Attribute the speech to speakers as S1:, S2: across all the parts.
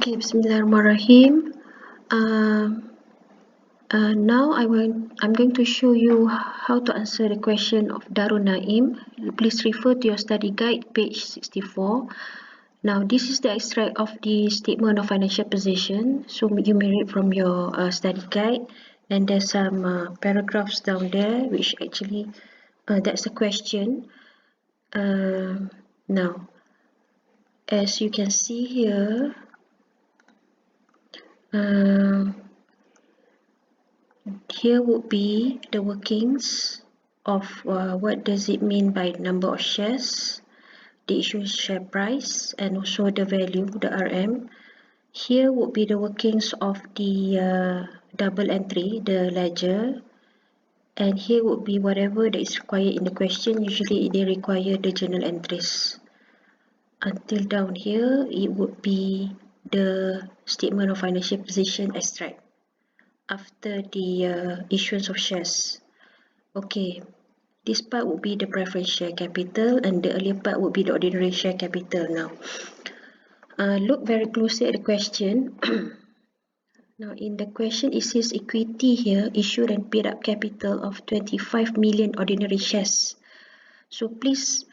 S1: Okay, Bismillahirrahmanirrahim. Now I'm going to show you how to answer the question of Darul Naim. Please refer to your study guide, page 64. Now, this is the extract of the statement of financial position. So you may read from your study guide, and there's some paragraphs down there, which actually that's a question. Now, as you can see here, here would be the workings of what does it mean by number of shares, the issue share price, and also the value, the RM. Here would be the workings of the double entry, the ledger, and here would be whatever that is required in the question. Usually they require the journal entries. Until down here, it would be the statement of financial position extract after the issuance of shares. Okay, this part would be the preference share capital, and the earlier part would be the ordinary share capital. Now, look very closely at the question. Now, in the question, it says equity here, issued and paid up capital of 25 million ordinary shares. So please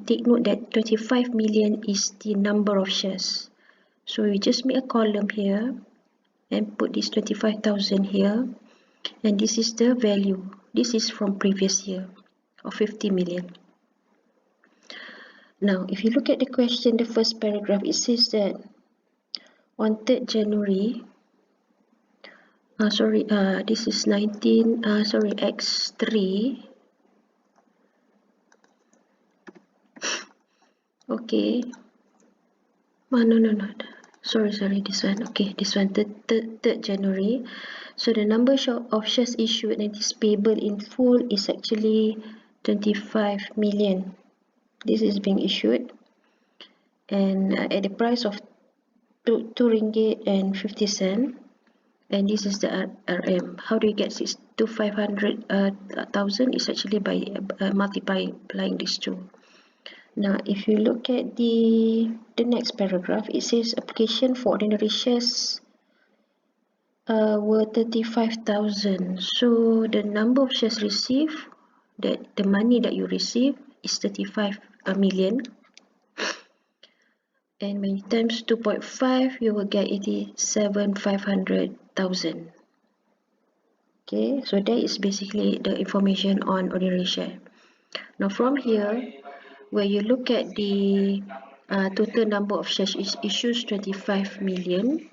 S1: take note that 25 million is the number of shares. So we just make a column here and put this 25,000 here, and this is the value. This is from previous year of 50 million. Now, if you look at the question, the first paragraph, it says that on 3rd January, this is X3. Okay. No. Sorry, this one. Okay, this one, 3rd January. So the number of shares issued and is payable in full is actually 25 million. This is being issued, and at the price of 2 ringgit and 50 cent, and this is the RM. How do you get 6 to 500,000? Is actually by multiplying these two. Now, if you look at the next paragraph, it says application for ordinary shares were 35,000. So the number of shares received, that the money that you receive is 35 million. And when you times 2.5, you will get 87,500,000. Okay, so that is basically the information on ordinary share. Now from here, where you look at the total number of shares issued 25 million,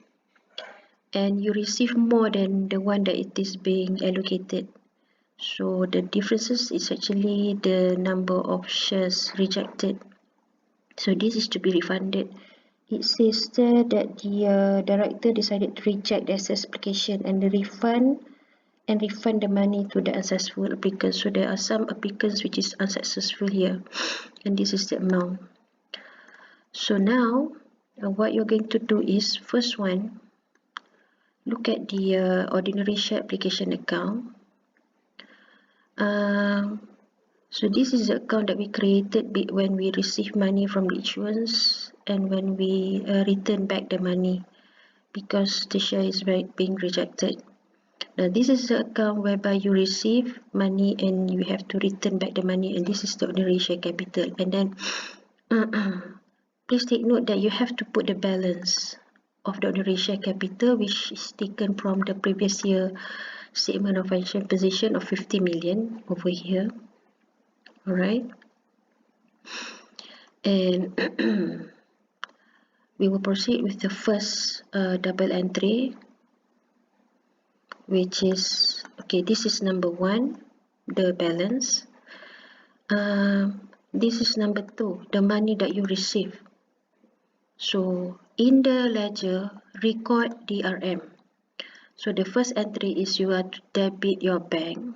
S1: and you receive more than the one that it is being allocated. So the differences is actually the number of shares rejected. So this is to be refunded. It says there that the director decided to reject the access application and refund the money to the unsuccessful applicants. So there are some applicants which is unsuccessful here, and this is the amount. So now what you're going to do is, first one, look at the ordinary share application account. So this is the account that we created when we receive money from the issuance and when we return back the money because the share is being rejected. Now this is the account whereby you receive money and you have to return back the money, and this is the ordinary share capital. And then please take note that you have to put the balance of the ordinary share capital, which is taken from the previous year statement of financial position of 50 million over here. Alright, and we will proceed with the first double entry, which is, okay, this is number 1, the balance. This is number 2, the money that you receive. So in the ledger, record the RM. So the first entry is you are to debit your bank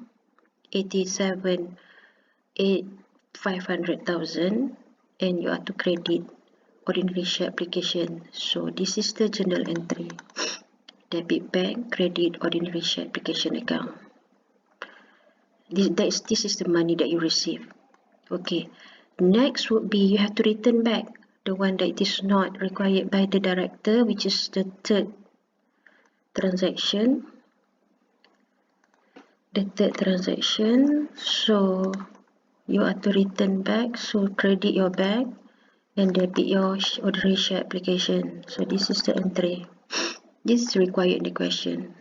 S1: 87,500,000, and you are to credit ordinary share application. So this is the journal entry. Debit bank, credit ordinary share application account. This is the money that you receive. Okay, next would be you have to return back the one that is not required by the director, which is the third transaction. So you are to return back, so credit your bank and debit your ordinary share application. So this is the entry. This is required in the question.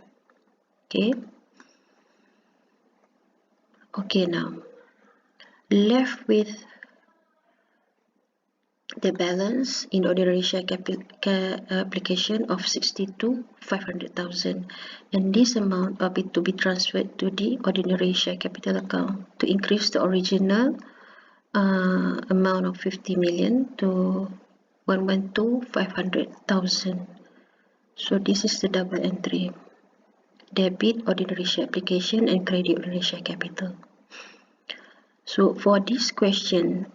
S1: Okay, now left with the balance in ordinary share application of 62,500,000, and this amount will be to be transferred to the ordinary share capital account to increase the original amount of 50 million to 112,500,000. So this is the double entry: debit ordinary share application and credit ordinary share capital. So for this question,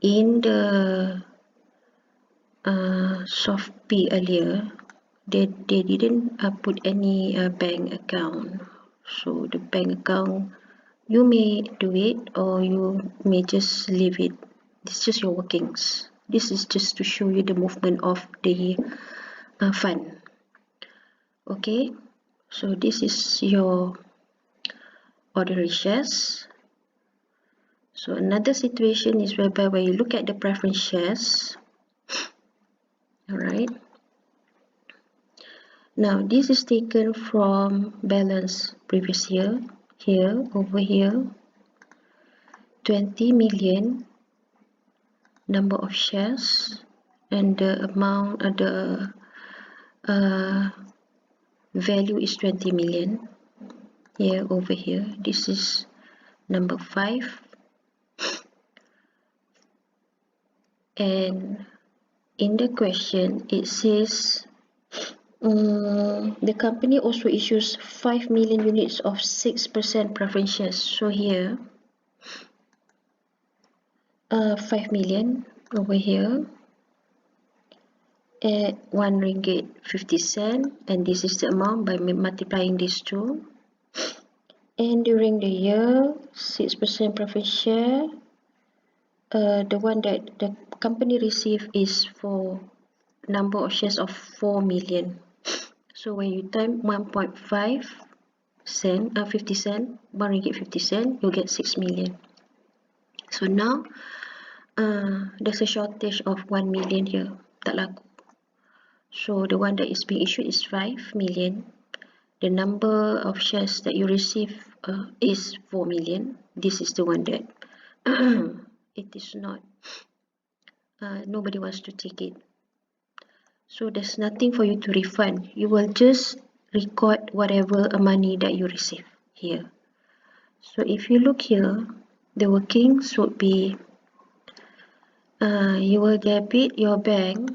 S1: in the soft P earlier, they didn't put any bank account. So the bank account, you may do it or you may just leave it. This is just your workings. This is just to show you the movement of the fund. Okay, so this is your ordinary shares. So another situation is whereby when you look at the preference shares, alright. Now this is taken from balance previous year, here, over here, 20 million number of shares, and the amount, the value is 20 million, here, over here. This is number 5, and in the question it says the company also issues 5 million units of 6% preference shares. So here 5 million over here at 1 ringgit 50 cent, and this is the amount by multiplying these two. And during the year, 6% preference share, the one that the company received is for number of shares of 4 million. So when you time 1.5 cent, 50 cent, 1 ringgit 50 cent, you'll get 6 million. So now there's a shortage of 1 million here, tak laku. So the one that is being issued is 5 million. The number of shares that you receive is 4 million. This is the one that it is not, nobody wants to take it. So there's nothing for you to refund. You will just record whatever money that you receive here. So if you look here, the workings would be you will debit your bank.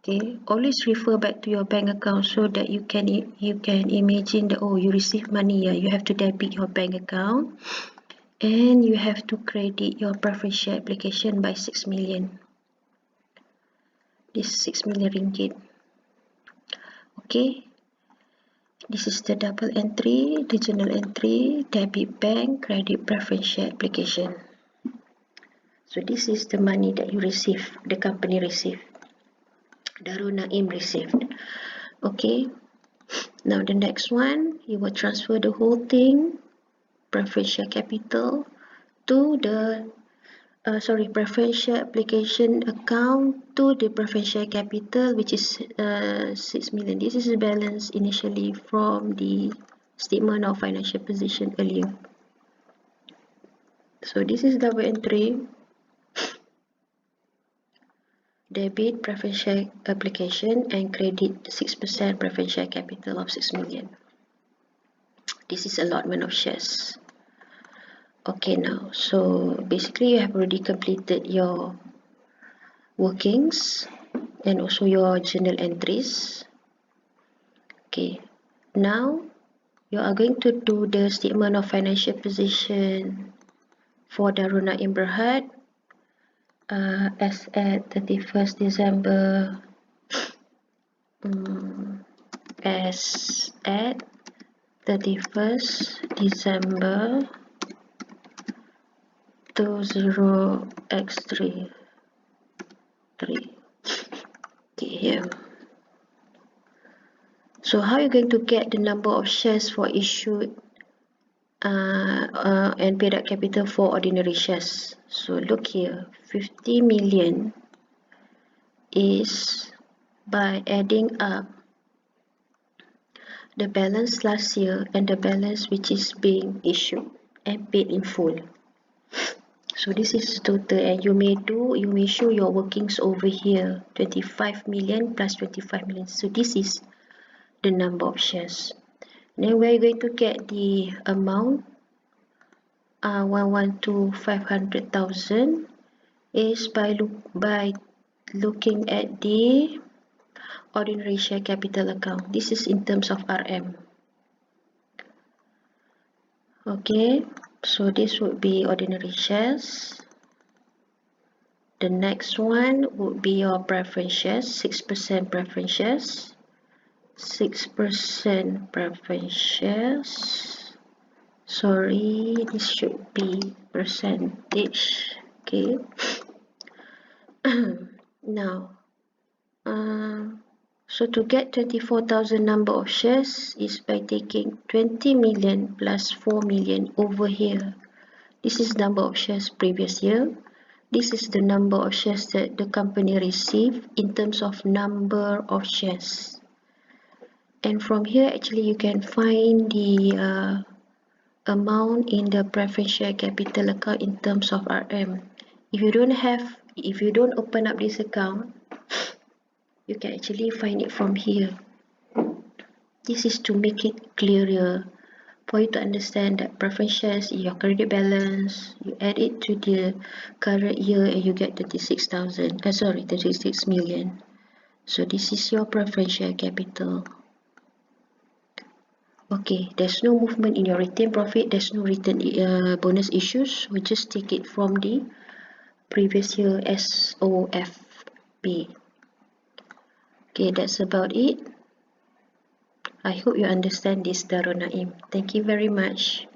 S1: Okay, always refer back to your bank account so that you can imagine that, oh, you receive money, you have to debit your bank account, and you have to credit your preference share application by 6 million. This 6 million ringgit. Okay, this is the double entry, the journal entry, debit bank, credit preference share application. So this is the money that you receive, the company received, Darul Naim received. Okay, now the next one, you will transfer the whole thing, preference share capital, to the preference share application account to the preference share capital, which is 6 million. This is the balance initially from the statement of financial position earlier. So this is double entry: debit preference share application and credit 6% preference share capital of 6 million. This is allotment of shares. Okay, now, so basically you have already completed your workings and also your journal entries. Okay, now you are going to do the statement of financial position for Darul Naim Berhad as at 31st December as at 31st December 20x3. 3. Okay, here. So how are you going to get the number of shares for issued and paid up capital for ordinary shares? So look here, 50 million is by adding up the balance last year and the balance which is being issued and paid in full. So this is total, and you may show your workings over here, 25 million plus 25 million. So this is the number of shares. Then we're going to get the amount, 112,500,000 is by looking at the ordinary share capital account. This is in terms of RM. Okay, so this would be ordinary shares. The next one would be your preference shares, 6% preference shares. 6% preference shares. Sorry, this should be percentage. Okay. Now, so to get 24,000 number of shares is by taking 20 million plus 4 million over here. This is number of shares previous year. This is the number of shares that the company received in terms of number of shares. And from here, actually, you can find the amount in the preference share capital account in terms of RM. If you don't open up this account, you can actually find it from here. This is to make it clearer for you to understand that preference shares in your credit balance, you add it to the current year and you get 36 million. So this is your preference share capital. Okay, there's no movement in your retained profit, there's no return bonus issues. We just take it from the previous year SOFP. Okay, that's about it. I hope you understand this, Darul Naim. Thank you very much.